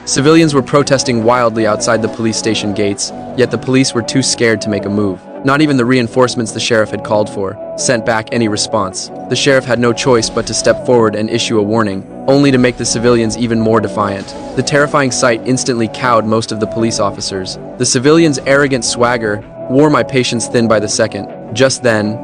Civilians were protesting wildly outside the police station gates, yet the police were too scared to make a move. Not even the reinforcements the sheriff had called for sent back any response. The sheriff had no choice but to step forward and issue a warning, only to make the civilians even more defiant. The terrifying sight instantly cowed most of the police officers. The civilians' arrogant swagger wore my patience thin by the second. Just then,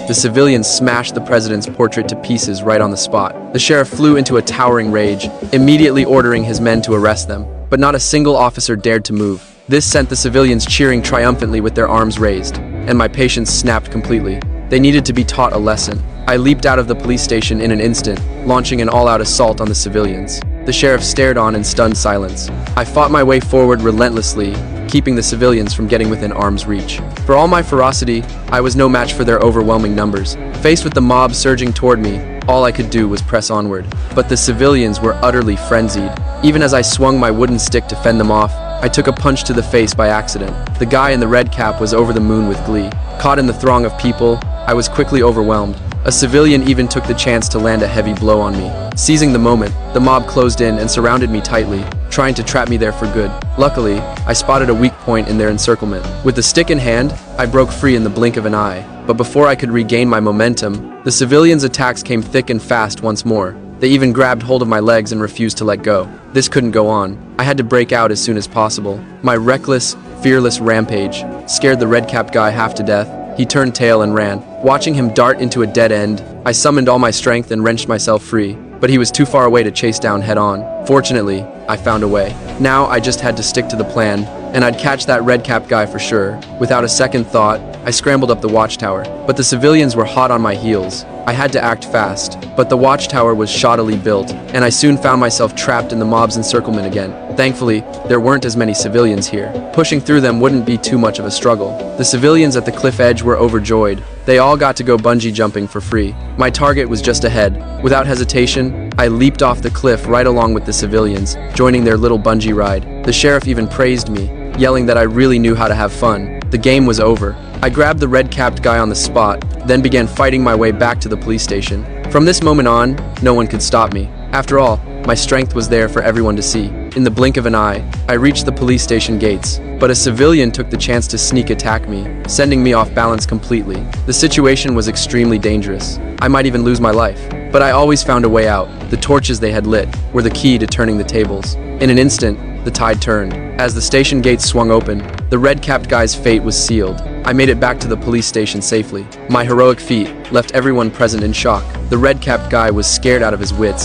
the civilians smashed the president's portrait to pieces right on the spot. The sheriff flew into a towering rage, immediately ordering his men to arrest them. But not a single officer dared to move. This sent the civilians cheering triumphantly with their arms raised, and my patience snapped completely. They needed to be taught a lesson. I leaped out of the police station in an instant, launching an all-out assault on the civilians. The sheriff stared on in stunned silence. I fought my way forward relentlessly, keeping the civilians from getting within arm's reach. For all my ferocity, I was no match for their overwhelming numbers. Faced with the mob surging toward me, all I could do was press onward. But the civilians were utterly frenzied. Even as I swung my wooden stick to fend them off, I took a punch to the face by accident. The guy in the red cap was over the moon with glee. Caught in the throng of people, I was quickly overwhelmed. A civilian even took the chance to land a heavy blow on me. Seizing the moment, the mob closed in and surrounded me tightly, trying to trap me there for good. Luckily, I spotted a weak point in their encirclement. With the stick in hand, I broke free in the blink of an eye. But before I could regain my momentum, the civilians' attacks came thick and fast once more. They even grabbed hold of my legs and refused to let go. This couldn't go on. I had to break out as soon as possible. My reckless, fearless rampage scared the red-capped guy half to death. He turned tail and ran. Watching him dart into a dead end, I summoned all my strength and wrenched myself free. But he was too far away to chase down head-on. Fortunately, I found a way. Now I just had to stick to the plan, and I'd catch that red-capped guy for sure. Without a second thought, I scrambled up the watchtower. But the civilians were hot on my heels. I had to act fast, but the watchtower was shoddily built, and I soon found myself trapped in the mob's encirclement again. Thankfully, there weren't as many civilians here. Pushing through them wouldn't be too much of a struggle. The civilians at the cliff edge were overjoyed. They all got to go bungee jumping for free. My target was just ahead. Without hesitation, I leaped off the cliff right along with the civilians, joining their little bungee ride. The sheriff even praised me, yelling that I really knew how to have fun. The game was over. I grabbed the red-capped guy on the spot, then began fighting my way back to the police station. From this moment on, no one could stop me. After all, my strength was there for everyone to see. In the blink of an eye, I reached the police station gates, but a civilian took the chance to sneak attack me, sending me off balance completely. The situation was extremely dangerous. I might even lose my life. But I always found a way out. The torches they had lit were the key to turning the tables. In an instant, the tide turned. As the station gates swung open, the red-capped guy's fate was sealed. I made it back to the police station safely. My heroic feat left everyone present in shock. The red-capped guy was scared out of his wits.